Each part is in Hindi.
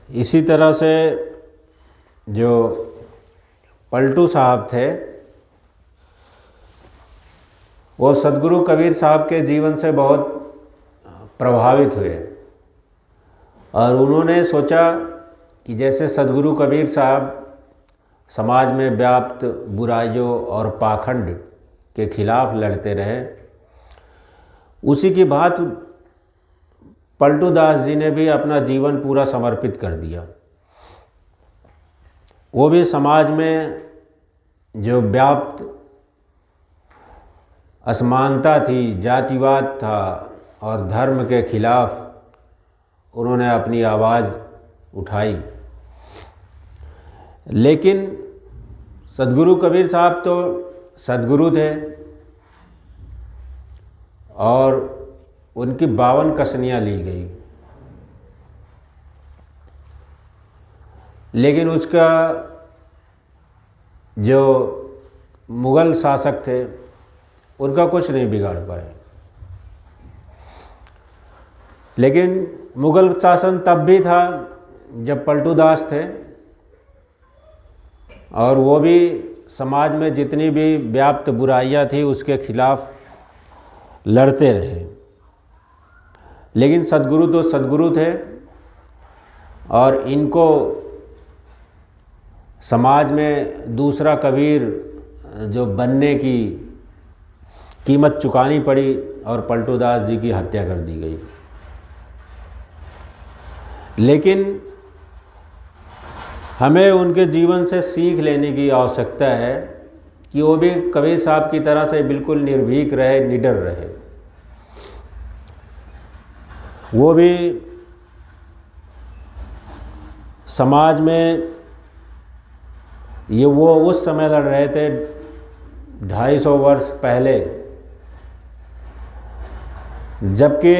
इसी तरह से जो पलटू साहब थे वो सदगुरु कबीर साहब के जीवन से बहुत प्रभावित हुए और उन्होंने सोचा कि जैसे सदगुरु कबीर साहब समाज में व्याप्त बुराइयों और पाखंड के खिलाफ लड़ते रहे, उसी की बात पलटू दास जी ने भी अपना जीवन पूरा समर्पित कर दिया। वो भी समाज में जो व्याप्त असमानता थी, जातिवाद था और धर्म के खिलाफ उन्होंने अपनी आवाज़ उठाई। लेकिन सदगुरु कबीर साहब तो सदगुरु थे और उनकी 52 कसनियाँ ली गई, लेकिन उसका जो मुग़ल शासक थे उनका कुछ नहीं बिगाड़ पाए। लेकिन मुग़ल शासन तब भी था जब पलटू दास थे और वो भी समाज में जितनी भी व्याप्त बुराइयां थी उसके खिलाफ लड़ते रहे। लेकिन सदगुरु तो सदगुरु थे और इनको समाज में दूसरा कबीर जो बनने की कीमत चुकानी पड़ी और पलटू दास जी की हत्या कर दी गई। लेकिन हमें उनके जीवन से सीख लेने की आवश्यकता है कि वो भी कबीर साहब की तरह से बिल्कुल निर्भीक रहे, निडर रहे। वो भी समाज में वो उस समय लड़ रहे थे 250 वर्ष पहले, जबकि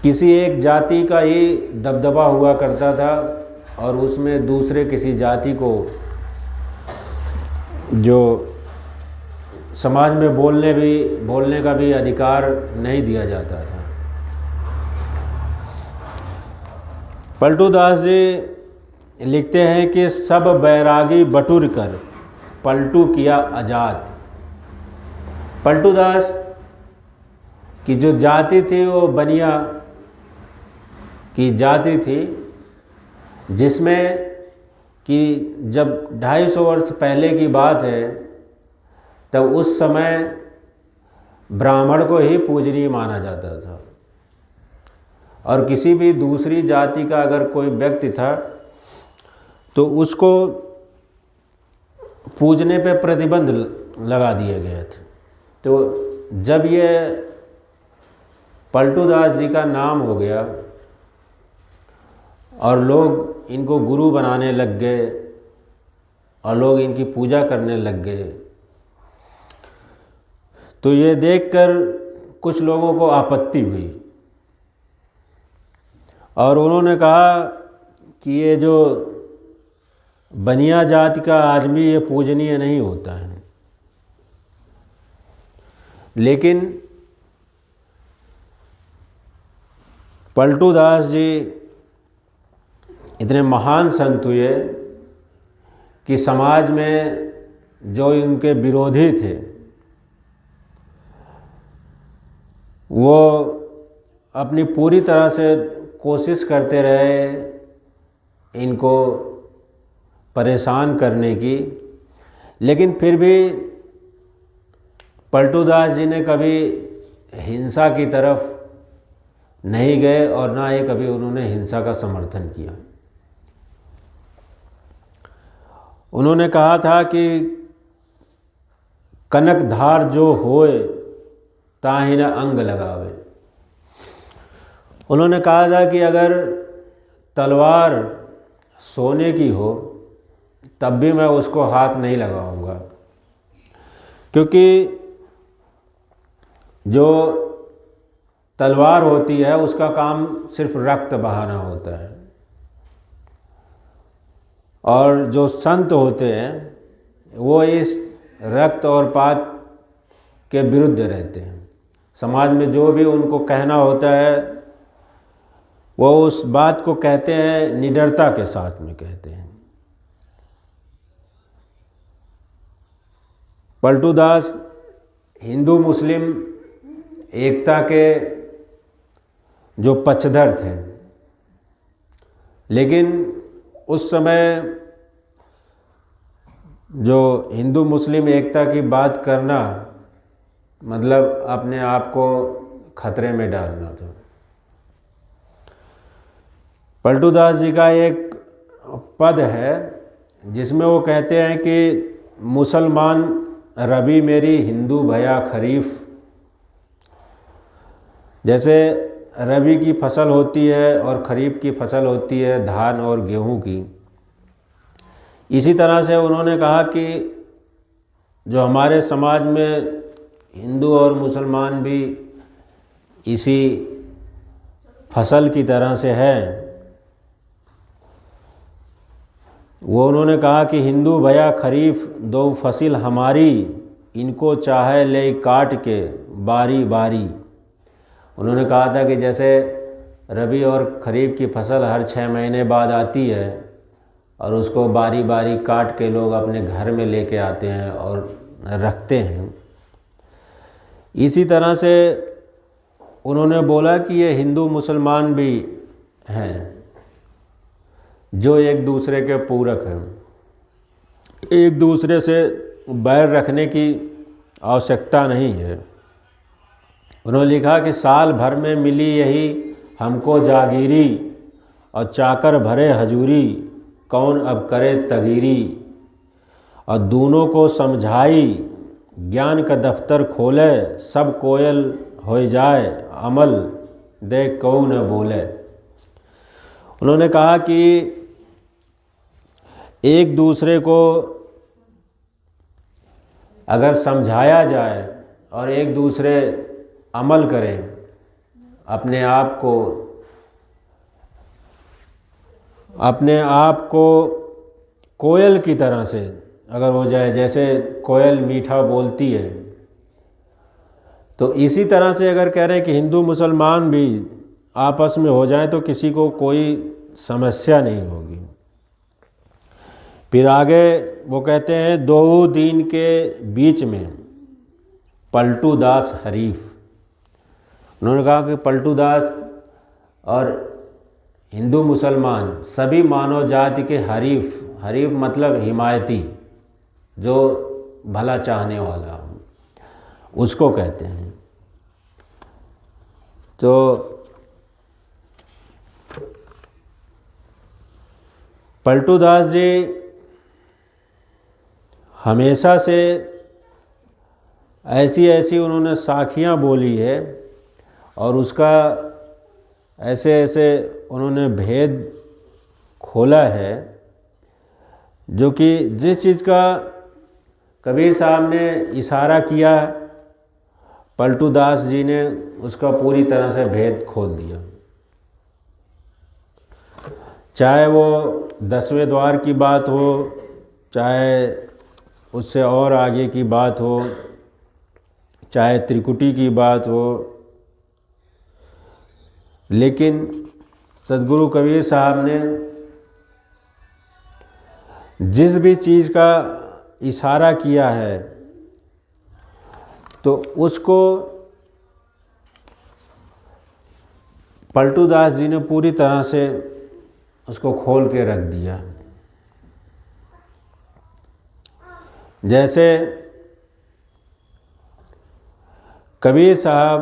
किसी एक जाति का ही दबदबा हुआ करता था और उसमें दूसरे किसी जाति को जो समाज में बोलने का भी अधिकार नहीं दिया जाता था। पलटू दास जी लिखते हैं कि सब बैरागी बटुर कर पलटू किया आज़ाद। पलटू दास की जो जाति थी वो बनिया की जाति थी, जिसमें कि जब 250 वर्ष पहले की बात है तब उस समय ब्राह्मण को ही पूजनीय माना जाता था और किसी भी दूसरी जाति का अगर कोई व्यक्ति था तो उसको पूजने पे प्रतिबंध लगा दिए गए थे। तो जब ये पलटू दास जी का नाम हो गया और लोग इनको गुरु बनाने लग गए और लोग इनकी पूजा करने लग गए, तो ये देखकर कुछ लोगों को आपत्ति हुई और उन्होंने कहा कि ये जो बनिया जाति का आदमी ये पूजनीय नहीं होता है। लेकिन पलटू दास जी इतने महान संत हुए कि समाज में जो इनके विरोधी थे वो अपनी पूरी तरह से कोशिश करते रहे इनको परेशान करने की, लेकिन फिर भी पलटू दास जी ने कभी हिंसा की तरफ नहीं गए और ना ही कभी उन्होंने हिंसा का समर्थन किया। उन्होंने कहा था कि कनक धार जो होए ताहि न अंग लगावे। उन्होंने कहा था कि अगर तलवार सोने की हो तब भी मैं उसको हाथ नहीं लगाऊंगा, क्योंकि जो तलवार होती है उसका काम सिर्फ रक्त बहाना होता है और जो संत होते हैं वो इस रक्त और पात के विरुद्ध रहते हैं। समाज में जो भी उनको कहना होता है वो उस बात को कहते हैं निडरता के साथ में कहते हैं। पलटू दास हिंदू मुस्लिम एकता के जो पक्षधर थे, लेकिन उस समय जो हिंदू मुस्लिम एकता की बात करना मतलब अपने आप को खतरे में डालना था। पलटू दास जी का एक पद है जिसमें वो कहते हैं कि मुसलमान रबी मेरी हिंदू भया खरीफ। जैसे रबी की फसल होती है और खरीफ की फसल होती है धान और गेहूं की, इसी तरह से उन्होंने कहा कि जो हमारे समाज में हिंदू और मुसलमान भी इसी फसल की तरह से हैं। वो उन्होंने कहा कि हिंदू भया खरीफ दो फसिल हमारी, इनको चाहे ले काट के बारी बारी। उन्होंने कहा था कि जैसे रबी और खरीफ की फसल हर 6 महीने बाद आती है और उसको बारी बारी काट के लोग अपने घर में लेके आते हैं और रखते हैं, इसी तरह से उन्होंने बोला कि ये हिंदू मुसलमान भी हैं जो एक दूसरे के पूरक हैं। एक दूसरे से बैर रखने की आवश्यकता नहीं है। उन्होंने लिखा कि साल भर में मिली यही हमको जागीरी और चाकर भरे हजूरी, कौन अब करे तगीरी। और दोनों को समझाई ज्ञान का दफ्तर खोले, सब कोयल हो जाए अमल दे कौ न बोले। उन्होंने कहा कि एक दूसरे को अगर समझाया जाए और एक दूसरे अमल करें, अपने आप को कोयल की तरह से अगर हो जाए, जैसे कोयल मीठा बोलती है, तो इसी तरह से अगर कह रहे हैं कि हिंदू मुसलमान भी आपस में हो जाए तो किसी को कोई समस्या नहीं होगी। फिर आगे वो कहते हैं दो दीन के बीच में पलटू दास हरीफ। उन्होंने कहा कि पलटू दास और हिंदू मुसलमान सभी मानव जाति के हरीफ, हरीफ मतलब हिमायती, जो भला चाहने वाला उसको कहते हैं। तो पलटू दास जी हमेशा से ऐसी उन्होंने साखियाँ बोली है और उसका ऐसे उन्होंने भेद खोला है, जो कि जिस चीज़ का कबीर साहब ने इशारा किया, पलटू दास जी ने उसका पूरी तरह से भेद खोल दिया। चाहे वो 10वें द्वार की बात हो, चाहे उससे और आगे की बात हो, चाहे त्रिकुटी की बात हो, लेकिन सद्गुरु कबीर साहब ने जिस भी चीज़ का इशारा किया है तो उसको पलटू दास जी ने पूरी तरह से उसको खोल के रख दिया। जैसे कबीर साहब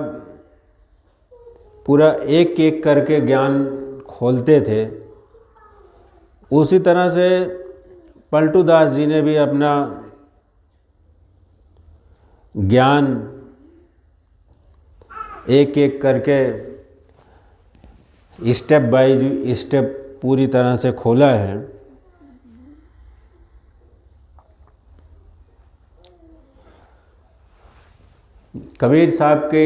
पूरा एक एक करके ज्ञान खोलते थे, उसी तरह से पलटू दास जी ने भी अपना ज्ञान एक एक करके स्टेप बाय स्टेप पूरी तरह से खोला है। कबीर साहब के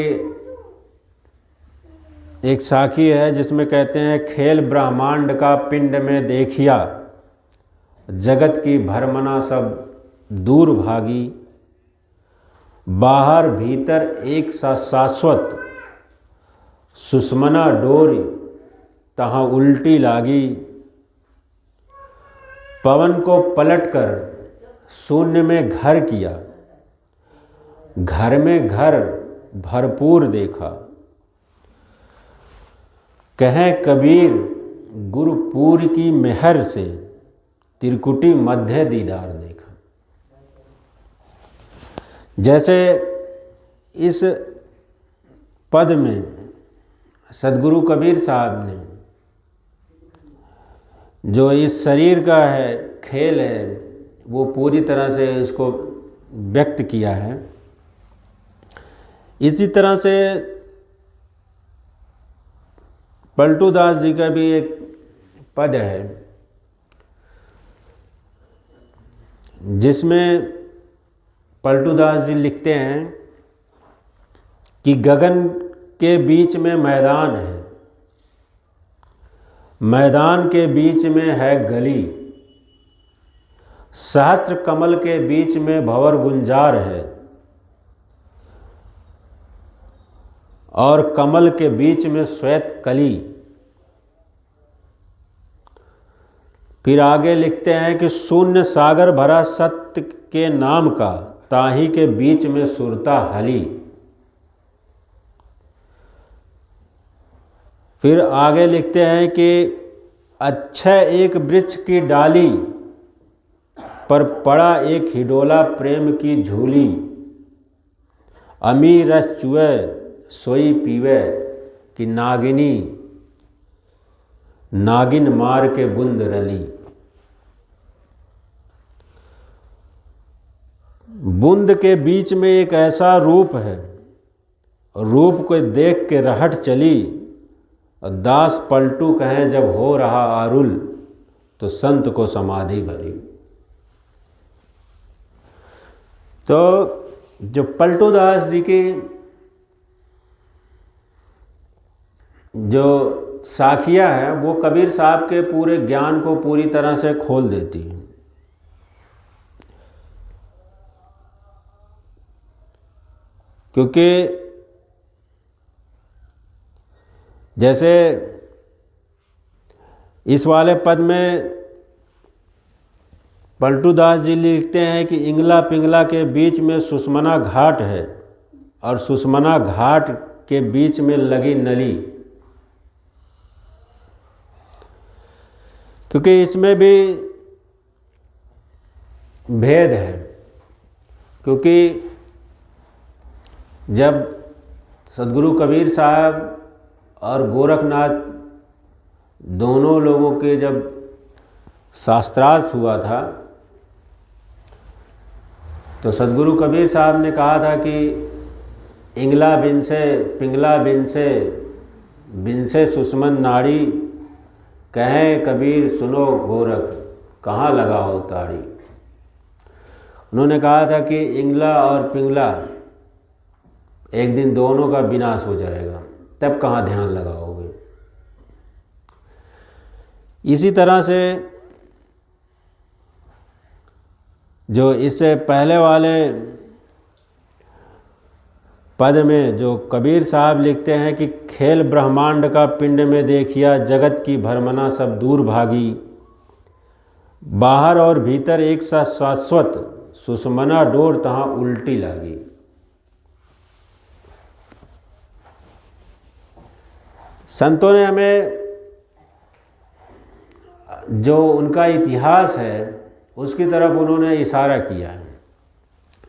एक साखी है जिसमें कहते हैं खेल ब्रह्मांड का पिंड में देखिया, जगत की भरमना सब दूर भागी, बाहर भीतर एक सा शाश्वत, सुषमना डोरी तहाँ उल्टी लागी। पवन को पलटकर शून्य में घर किया, घर में घर भरपूर देखा। कहें कबीर गुरुपुर की मेहर से त्रिकुटी मध्य दीदार देखा। जैसे इस पद में सद्गुरु कबीर साहब ने जो इस शरीर का है खेल है वो पूरी तरह से इसको व्यक्त किया है। इसी तरह से पलटू दास जी का भी एक पद है जिसमें पलटू दास जी लिखते हैं कि गगन के बीच में मैदान है, मैदान के बीच में है गली, सहस्त्र कमल के बीच में भंवर गुंजार है और कमल के बीच में श्वेत कली। फिर आगे लिखते हैं कि शून्य सागर भरा सत्य के नाम का, ताही के बीच में सुरता हली। फिर आगे लिखते हैं कि अक्षय एक वृक्ष की डाली पर पड़ा एक हिडोला प्रेम की झूली। अमी रस चुए सोई पीवे कि नागिनी, नागिन मार के बुंद रली। बुंद के बीच में एक ऐसा रूप है, रूप को देख के रहट चली। दास पलटू कहें जब हो रहा आरुल, तो संत को समाधि भली। तो जो पलटू दास जी की जो साखियाँ हैं वो कबीर साहब के पूरे ज्ञान को पूरी तरह से खोल देती हैं। क्योंकि जैसे इस वाले पद में पलटू दास जी लिखते हैं कि इंगला पिंगला के बीच में सुषमना घाट है और सुषमना घाट के बीच में लगी नली। क्योंकि इसमें भी भेद है, क्योंकि जब सद्गुरु कबीर साहब और गोरखनाथ दोनों लोगों के जब शास्त्रार्थ हुआ था तो सद्गुरु कबीर साहब ने कहा था कि इंगला बिन से पिंगला बिन से सुषमन नाड़ी, कहें कबीर सुनो गोरख कहाँ लगा हो ताड़ी। उन्होंने कहा था कि इंगला और पिंगला एक दिन दोनों का विनाश हो जाएगा, तब कहाँ ध्यान लगाओगे। इसी तरह से जो इससे पहले वाले पद में जो कबीर साहब लिखते हैं कि खेल ब्रह्मांड का पिंड में देखिया, जगत की भरमना सब दूर भागी। बाहर और भीतर एक सा शाश्वत, सुषमना डोर तहाँ उल्टी लागी। संतों ने हमें जो उनका इतिहास है उसकी तरफ उन्होंने इशारा किया है,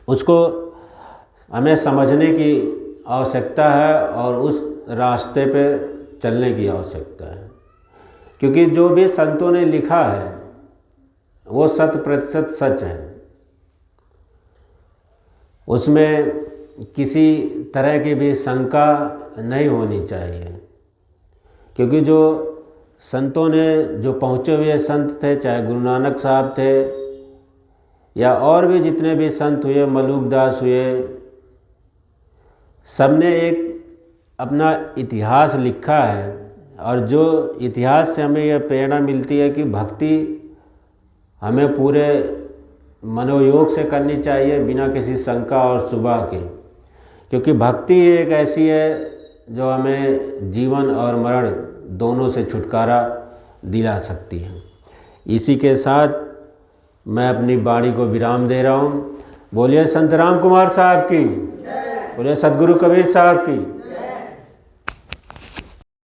उसको हमें समझने की आवश्यकता है और उस रास्ते पे चलने की आवश्यकता है। क्योंकि जो भी संतों ने लिखा है वो 100% सच है, उसमें किसी तरह की भी शंका नहीं होनी चाहिए। क्योंकि जो संतों ने जो पहुँचे हुए संत थे, चाहे गुरु नानक साहब थे या और भी जितने भी संत हुए, मलूक दास हुए, सबने एक अपना इतिहास लिखा है। और जो इतिहास से हमें यह प्रेरणा मिलती है कि भक्ति हमें पूरे मनोयोग से करनी चाहिए, बिना किसी शंका और शुबा के। क्योंकि भक्ति एक ऐसी है जो हमें जीवन और मरण दोनों से छुटकारा दिला सकती हैं। इसी के साथ मैं अपनी वाणी को विराम दे रहा हूँ। बोलिए संत राम कुमार साहब की, बोलिए सद्गुरु कबीर साहब की।